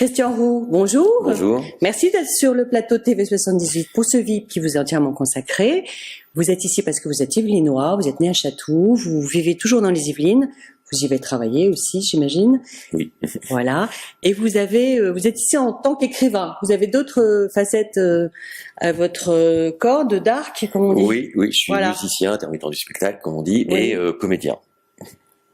Christian Roux, bonjour. Bonjour. Merci d'être sur le plateau de TV78 pour ce VIP qui vous est entièrement consacré. Vous êtes ici parce que vous êtes Yvelinois, vous êtes né à Chatou, vous vivez toujours dans les Yvelines. Vous y avez travaillé aussi, j'imagine. Oui. Voilà. Et vous êtes ici en tant qu'écrivain. Vous avez d'autres facettes à votre corde d'arc, comme on dit. Oui, je suis musicien, intermittent du spectacle, comme on dit, et comédien.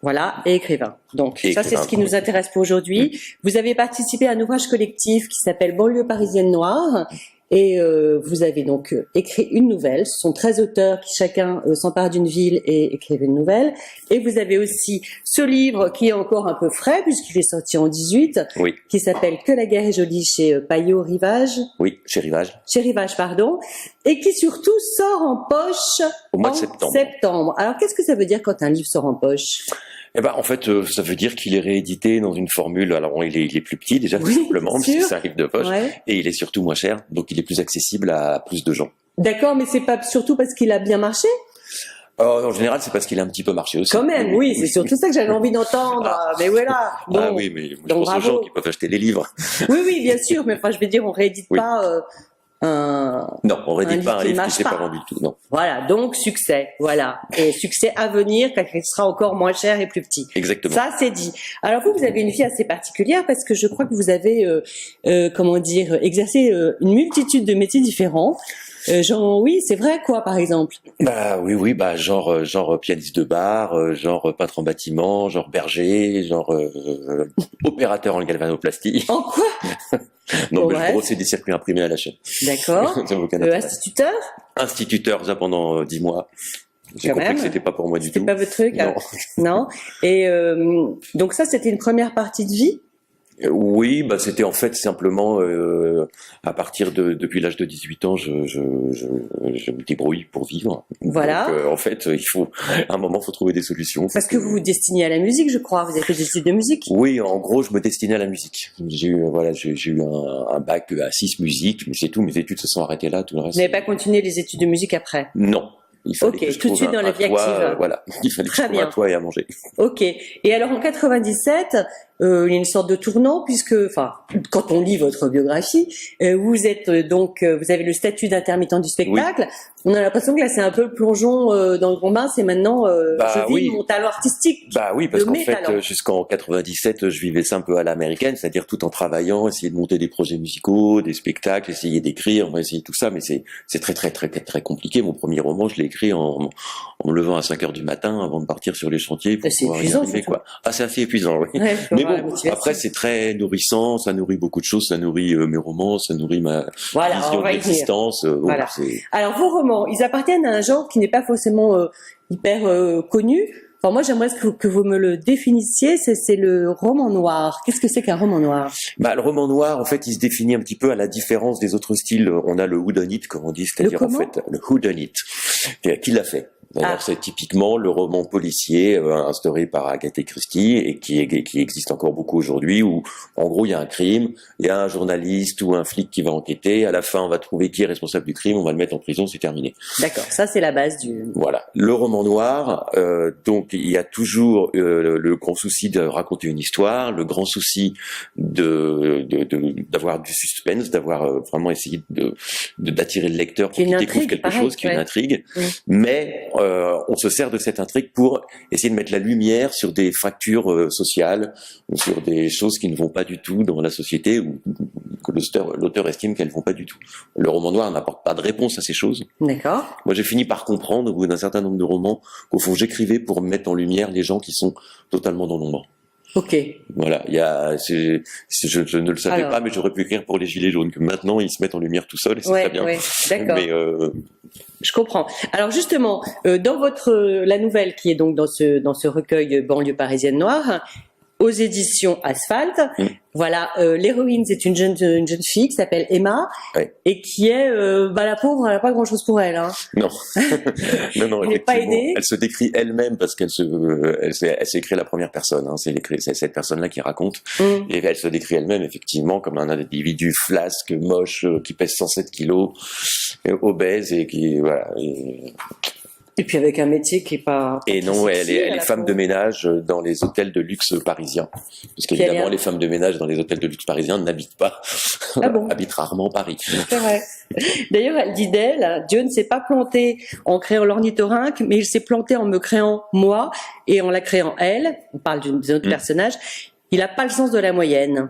Voilà, et écrivain. Donc, ça, c'est ce qui nous intéresse pour aujourd'hui. Vous avez participé à un ouvrage collectif qui s'appelle Banlieue parisienne noire. Et vous avez donc écrit une nouvelle. Ce sont 13 auteurs qui chacun s'emparent d'une ville et écrivent une nouvelle. Et vous avez aussi ce livre qui est encore un peu frais puisqu'il est sorti en 18, qui s'appelle Que la guerre est jolie chez Payot Rivage. Oui, chez Rivage. Chez Rivage, pardon. Et qui surtout sort en poche au mois de septembre. Alors qu'est-ce que ça veut dire quand un livre sort en poche ? Eh ben, en fait, ça veut dire qu'il est réédité dans une formule. Alors, il est plus petit déjà, tout simplement, parce que c'est un livre de poche, et il est surtout moins cher, donc il est plus accessible à plus de gens. D'accord, mais c'est pas surtout parce qu'il a bien marché ? En général, c'est parce qu'il a un petit peu marché aussi. Quand même, oui, c'est surtout ça que j'avais envie d'entendre. Mais voilà. Donc, oui, mais je pense aux gens qui peuvent acheter les livres. Oui, bien sûr, mais enfin, je veux dire, on réédite pas non, on réédite pas un livre qui s'est pas vendu du tout, non. Voilà, donc succès, voilà. Et succès à venir, quand il sera encore moins cher et plus petit. Exactement. Ça, c'est dit. Alors vous avez une vie assez particulière parce que je crois que vous avez, exercé une multitude de métiers différents. Oui, c'est vrai, quoi, par exemple? Oui, genre pianiste de bar, genre peintre en bâtiment, genre berger, genre opérateur en galvanoplastie. En quoi? Non, mais je brossais des circuits imprimés à la chaîne. D'accord. Instituteur? Instituteur, ça pendant 10 mois. J'ai compris que c'était pas pour moi du tout. C'était pas votre truc? Non. Non. Et donc ça, c'était une première partie de vie? Oui, c'était en fait simplement à partir depuis l'âge de 18 ans, je me débrouille pour vivre. Voilà. Donc, en fait, à un moment, faut trouver des solutions. Parce que vous vous destinez à la musique, je crois. Vous avez fait des études de musique. Oui, en gros, je me destinais à la musique. J'ai eu un bac à 6 musique, mais c'est tout. Mes études se sont arrêtées là. Tout le reste. Vous n'avez pas continué les études de musique après? Non. Il fallait que je tout de suite dans la vie active. Voilà, il fallait que je trouve un toit et à manger. Ok. Et alors en 97, il y a une sorte de tournant puisque, quand on lit votre biographie, vous êtes vous avez le statut d'intermittent du spectacle. Oui. On a l'impression que là c'est un peu le plongeon dans le grand bain. C'est maintenant je vis mon talent artistique. Oui, parce qu'en fait jusqu'en 97, je vivais ça un peu à l'américaine, c'est-à-dire tout en travaillant, essayer de monter des projets musicaux, des spectacles, essayer d'écrire, essayer tout ça, mais c'est très très très très compliqué. Mon premier roman, je l'ai écrit en me levant à 5h du matin avant de partir sur les chantiers pour pouvoir y arriver, quoi. C'est assez épuisant, oui. Ouais, mais bon, après c'est très nourrissant, ça nourrit beaucoup de choses, ça nourrit mes romans, ça nourrit ma vision de l'existence. Alors vos romans, ils appartiennent à un genre qui n'est pas forcément hyper connu. Enfin, moi, j'aimerais que vous me le définissiez. C'est le roman noir. Qu'est-ce que c'est qu'un roman noir? Le roman noir, en fait, il se définit un petit peu à la différence des autres styles. On a le whodunit, comme on dit, c'est-à-dire en fait le whodunit. Qui l'a fait? D'ailleurs, c'est typiquement le roman policier instauré par Agatha Christie et qui existe encore beaucoup aujourd'hui, où en gros il y a un crime, il y a un journaliste ou un flic qui va enquêter, à la fin on va trouver qui est responsable du crime, on va le mettre en prison, c'est terminé. D'accord, ça c'est la base du... Voilà, le roman noir, donc il y a toujours le grand souci de raconter une histoire, le grand souci d'avoir du suspense, d'avoir vraiment essayé d'attirer le lecteur pour qu'il découvre quelque chose, qui est une intrigue, mais on se sert de cette intrigue pour essayer de mettre la lumière sur des fractures sociales, sur des choses qui ne vont pas du tout dans la société ou que l'auteur estime qu'elles ne vont pas du tout. Le roman noir n'apporte pas de réponse à ces choses. D'accord. Moi, j'ai fini par comprendre, au bout d'un certain nombre de romans, qu'au fond, j'écrivais pour mettre en lumière les gens qui sont totalement dans l'ombre. Ok. Voilà, je ne le savais pas, mais j'aurais pu écrire pour les Gilets jaunes, que maintenant ils se mettent en lumière tout seuls et c'est très bien. Ouais, d'accord. Mais je comprends. Alors justement, dans la nouvelle qui est donc dans ce recueil Banlieue parisienne noire, aux éditions Asphalte, voilà, l'héroïne c'est une jeune fille qui s'appelle Emma et qui est la pauvre, elle n'a pas grand chose pour elle, hein. Non. non, elle n'est pas aidée. Elle se décrit elle-même parce qu'elle s'est écrit la première personne, hein. C'est cette personne-là qui raconte et elle se décrit elle-même effectivement comme un individu flasque, moche, qui pèse 107 kilos, obèse et qui voilà. Et puis avec un métier qui est pas. Et non, elle est femme de ménage dans les hôtels de luxe parisiens. Parce qu'évidemment, les femmes de ménage dans les hôtels de luxe parisiens n'habitent pas, habitent rarement Paris. C'est vrai. D'ailleurs, elle dit d'elle, Dieu ne s'est pas planté en créant l'ornithorynque, mais il s'est planté en me créant moi et en la créant elle. On parle d'un autre personnage. Il n'a pas le sens de la moyenne.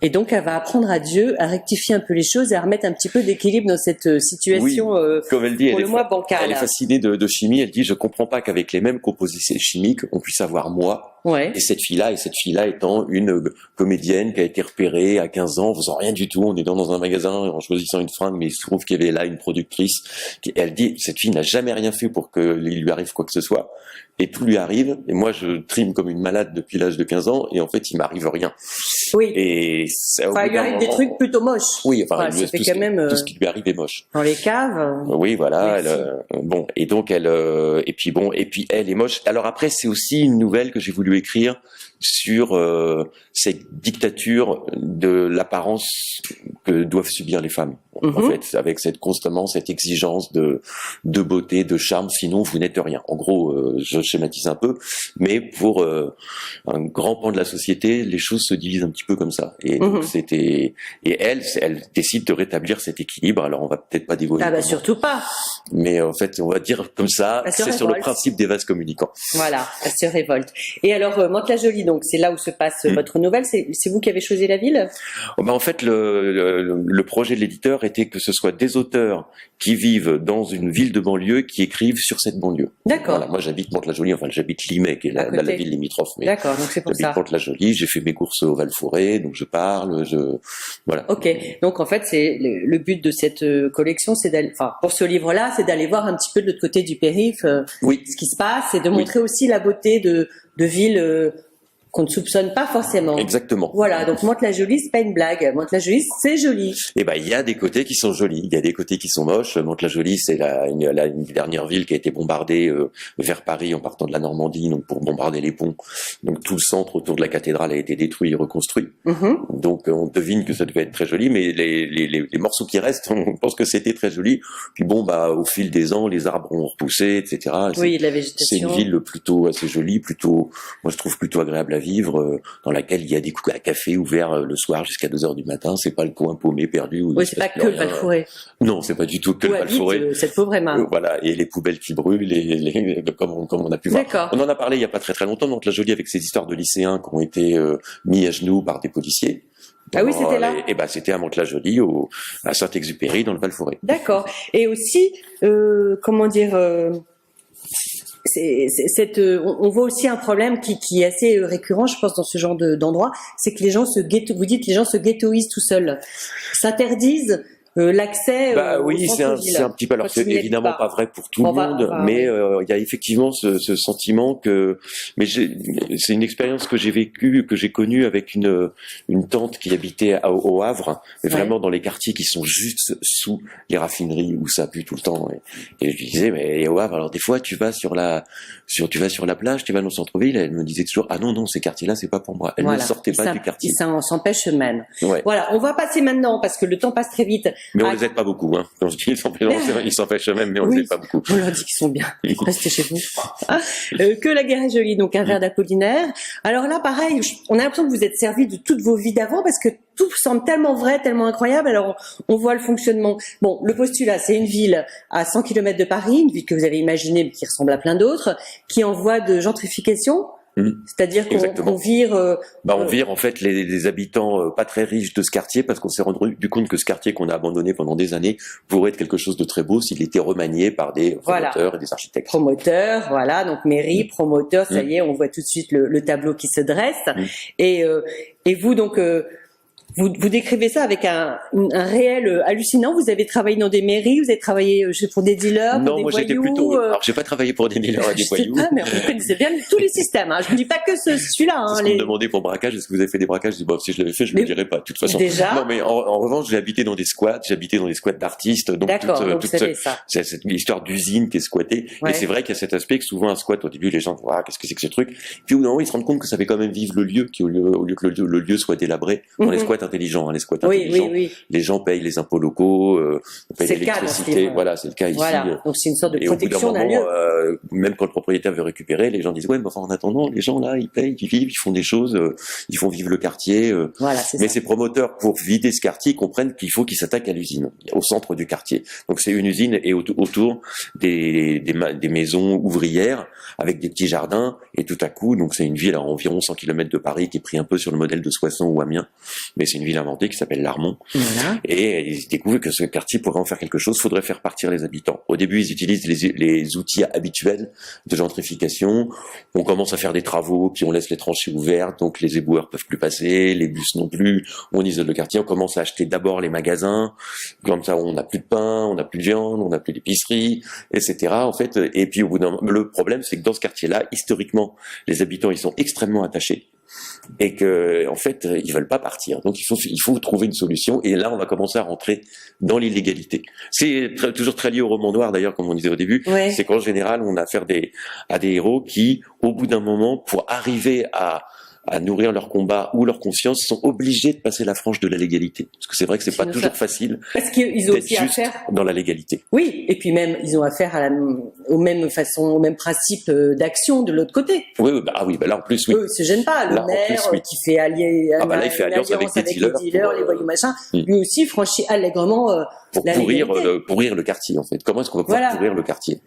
Et donc, elle va apprendre à Dieu à rectifier un peu les choses et à remettre un petit peu d'équilibre dans cette situation, comme elle dit, pour le mois bancal. Elle est fascinée de chimie. Elle dit, je comprends pas qu'avec les mêmes composés chimiques, on puisse avoir moi et cette fille-là étant une comédienne qui a été repérée à 15 ans, en faisant rien du tout, en étant dans un magasin, en choisissant une fringue, mais il se trouve qu'il y avait là une productrice. Et elle dit, cette fille n'a jamais rien fait pour qu'il lui arrive quoi que ce soit. Et tout lui arrive. Et moi, je trime comme une malade depuis l'âge de 15 ans. Et en fait, il m'arrive rien. Oui. Et il lui arrive des trucs plutôt moches. Oui, tout ce qui lui arrive est moche. Dans les caves. Oui, voilà. Bon, et donc et puis elle est moche. Alors après, c'est aussi une nouvelle que j'ai voulu écrire sur cette dictature de l'apparence que doivent subir les femmes. En fait, avec constamment cette exigence de beauté, de charme, sinon vous n'êtes rien. En gros, je schématise un peu, mais pour un grand pan de la société, les choses se divisent un petit peu comme ça. Et donc elle décide de rétablir cet équilibre. Alors on va peut-être pas dévoiler. Ah bah surtout pas. Mais en fait, on va dire comme ça, c'est sur le principe des vases communicants. Voilà, elle se révolte. Et alors, Mantes-la-Jolie, donc c'est là où se passe votre nouvelle. C'est vous qui avez choisi la ville? En fait, le projet de l'éditeur était que ce soit des auteurs qui vivent dans une ville de banlieue qui écrivent sur cette banlieue. D'accord. Voilà, moi j'habite Mantes-la-Jolie, enfin j'habite Limay, qui est la ville limitrophe. D'accord, donc c'est pour ça. J'habite Mantes-la-Jolie, j'ai fait mes courses au Val-Forêt, donc je parle, voilà. Ok, donc en fait c'est le but de cette collection, c'est d'aller, enfin pour ce livre-là, c'est d'aller voir un petit peu de l'autre côté du périph, ce qui se passe, et de montrer aussi la beauté de villes qu'on ne soupçonne pas forcément. Exactement. Voilà, donc Mantes-la-Jolie, c'est pas une blague. Mantes-la-Jolie, c'est joli. Eh ben, il y a des côtés qui sont jolis, il y a des côtés qui sont moches. Mantes-la-Jolie, c'est une dernière ville qui a été bombardée vers Paris en partant de la Normandie, donc pour bombarder les ponts. Donc tout le centre autour de la cathédrale a été détruit et reconstruit. Donc on devine que ça devait être très joli, mais les morceaux qui restent, on pense que c'était très joli. Puis bon, au fil des ans, les arbres ont repoussé, etc. Oui, la végétation. C'est une ville plutôt assez jolie, moi je trouve plutôt agréable à vivre, dans laquelle il y a des coups à café ouverts le soir jusqu'à 2h du matin. C'est pas le coin paumé perdu. Oui, c'est pas que le Val-Forêt. Non, c'est pas du tout que le Val-Forêt. Cette pauvre Emma. Voilà, et les poubelles qui brûlent, comme on a pu voir. D'accord. On en a parlé il y a pas très très longtemps, Mantes-la-Jolie, avec ces histoires de lycéens qui ont été mis à genoux par des policiers. Ah oui, c'était là. Et c'était à Mantes-la-Jolie, à Saint-Exupéry, dans le Val-Forêt. D'accord. Et aussi, comment dire, on voit aussi un problème qui est assez récurrent, je pense, dans ce genre d'endroit, c'est que les gens vous dites que les gens se ghettoisent tout seuls, s'interdisent l'accès. Oui, c'est un petit peu. Alors c'est évidemment pas vrai pour tout le monde, mais il y a effectivement ce sentiment que. Mais c'est une expérience que j'ai vécue, que j'ai connue avec une tante qui habitait au Havre, mais vraiment dans les quartiers qui sont juste sous les raffineries où ça pue tout le temps. Et je lui disais, mais au Havre, alors des fois tu vas sur la plage, tu vas dans le centre-ville. Elle me disait toujours, ah non, ces quartiers-là, c'est pas pour moi. Elle ne sortait pas du quartier. Ça s'empêche même. Ouais. Voilà, on va passer maintenant parce que le temps passe très vite. Mais on les aide pas beaucoup, hein. Quand je dis ils s'empêchent même, mais on les aide pas beaucoup. On leur dit qu'ils sont bien. Restez chez vous. Que la guerre est jolie, donc un verre d'Apollinaire. Alors là, pareil, on a l'impression que vous êtes servi de toutes vos vies d'avant parce que tout semble tellement vrai, tellement incroyable. Alors on voit le fonctionnement. Bon, le postulat, c'est une ville à 100 km de Paris, une ville que vous avez imaginée, mais qui ressemble à plein d'autres, qui est en voie de gentrification. C'est-à-dire qu'on vire... on vire en fait les habitants pas très riches de ce quartier parce qu'on s'est rendu compte que ce quartier qu'on a abandonné pendant des années pourrait être quelque chose de très beau s'il était remanié par des promoteurs et des architectes. Promoteurs, voilà, donc mairie, promoteur, ça y est, on voit tout de suite le tableau qui se dresse. Et vous donc... Vous décrivez ça avec un réel hallucinant. Vous avez travaillé dans des mairies, vous avez travaillé pour des dealers, pour des moi voyous. J'étais plutôt. Alors j'ai pas travaillé pour des dealers et des voyous. Je sais pas, mais vous connaissez bien tous les systèmes. Hein. Je vous dis pas que celui-là. Hein, on me demandait pour braquage, est-ce que vous avez fait des braquages? Je dis si je l'avais fait, je ne le dirais pas. De toute façon. Déjà. Non, mais en revanche, j'ai habité dans des squats. J'habitais dans des squats d'artistes. Donc donc vous savez ça. C'est cette histoire d'usine qui est squattée. Ouais. Et c'est vrai qu'il y a cet aspect que souvent un squat au début les gens voient qu'est-ce que c'est que ce truc. Puis au bout d'un moment ils se rendent compte que ça fait quand même vivre le lieu, au lieu que le lieu soit délabré. Dans les squats squats intelligents, hein, les squats oui, intelligents. Oui. Les gens payent les impôts locaux, payent l'électricité. Voilà, c'est le cas ici. Voilà. Donc c'est une sorte de protection d'un lieu. Même quand le propriétaire veut récupérer, les gens disent ouais, mais enfin en attendant, les gens là, ils payent, ils vivent, ils font des choses, ils font vivre le quartier. Voilà, mais ces promoteurs, pour vider ce quartier, comprennent qu'il faut qu'ils s'attaquent à l'usine, au centre du quartier. Donc c'est une usine et autour des maisons ouvrières avec des petits jardins, et tout à coup, donc c'est une ville à environ 100 km de Paris qui est pris un peu sur le modèle de Soissons ou Amiens, mais c'est une ville inventée qui s'appelle Larmont. Voilà. Et ils découvrent que ce quartier pourrait en faire quelque chose, faudrait faire partir les habitants. Au début, ils utilisent les outils habituels de gentrification. On commence à faire des travaux, puis on laisse les tranchées ouvertes, donc les éboueurs peuvent plus passer, les bus non plus. On isole le quartier, on commence à acheter d'abord les magasins, comme ça on n'a plus de pain, on n'a plus de viande, on n'a plus d'épicerie, etc. En fait, et puis au bout d'un moment, le problème c'est que dans ce quartier-là, historiquement, les habitants ils sont extrêmement attachés. Et que en fait ils veulent pas partir, donc il faut trouver une solution. Et là on va commencer à rentrer dans l'illégalité. C'est toujours très lié au roman noir d'ailleurs, comme on disait au début. Ouais. C'est qu'en général on a affaire à des héros qui, au bout d'un moment, pour arriver à nourrir leur combat ou leur conscience, sont obligés de passer la frange de la légalité. Parce que c'est vrai que c'est pas toujours facile. Parce qu'ils ont aussi affaire dans la légalité. Oui, et puis même ils ont affaire aux mêmes principes d'action de l'autre côté. Oui, là en plus oui. Eux, ils se gênent pas. Le maire qui fait là, il fait alliance avec les dealers, les voyous machin. Lui aussi franchit allègrement pour pourrir le quartier en fait. Comment est-ce qu'on va pouvoir pourrir le quartier?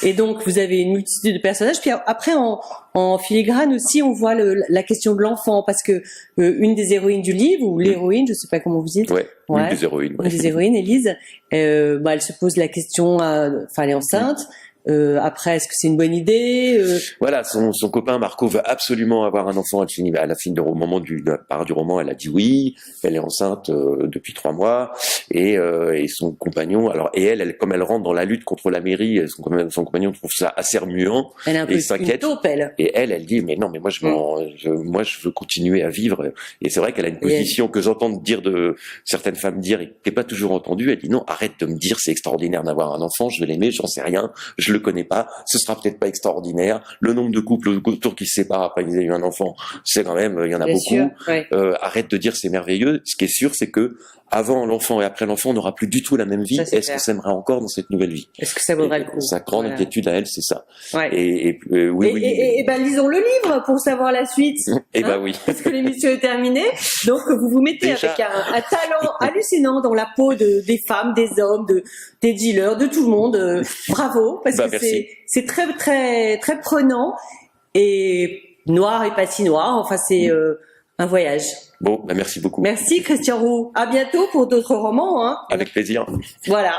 Et donc vous avez une multitude de personnages. Puis après en filigrane aussi, on voit la question de l'enfant, parce que une des héroïnes du livre, ou l'héroïne, je sais pas comment vous dites. Une des héroïnes. Une des héroïnes, Élise, elle se pose la question, elle est enceinte. Après, est-ce que c'est une bonne idée? Voilà, son copain Marco veut absolument avoir un enfant. À la fin au moment de la part du roman, elle a dit oui. Elle est enceinte depuis 3 mois, et son compagnon. Alors elle, comme elle rentre dans la lutte contre la mairie, son compagnon trouve ça assez remuant. Elle est un peu s'inquiète. Une taupe, elle. Et elle dit mais non, mais moi je veux continuer à vivre. Et c'est vrai qu'elle a une position que j'entends dire de certaines femmes dire et qui n'est pas toujours entendue. Elle dit non, arrête de me dire c'est extraordinaire d'avoir un enfant, je vais l'aimer, j'en sais rien, je le connais pas, ce sera peut-être pas extraordinaire. Le nombre de couples autour qui se séparent après qu'ils aient eu un enfant, c'est quand même, il y en a beaucoup. Arrête de dire c'est merveilleux. Ce qui est sûr, c'est que avant l'enfant et après l'enfant, on n'aura plus du tout la même vie. Est-ce qu'on s'aimera encore dans cette nouvelle vie? Est-ce que ça vaudrait le coup? Sa grande inquiétude à elle, c'est ça. Ouais. Oui. Et ben, lisons le livre pour savoir la suite. Oui. Parce que l'émission est terminée. Donc, vous mettez avec un talent hallucinant dans la peau des femmes, des hommes, des dealers, de tout le monde. Bravo. Parce que c'est très, très, très prenant. Et noir et pas si noir. Enfin, c'est un voyage. Bon, merci beaucoup. Merci Christian Roux. À bientôt pour d'autres romans. Avec plaisir. Voilà.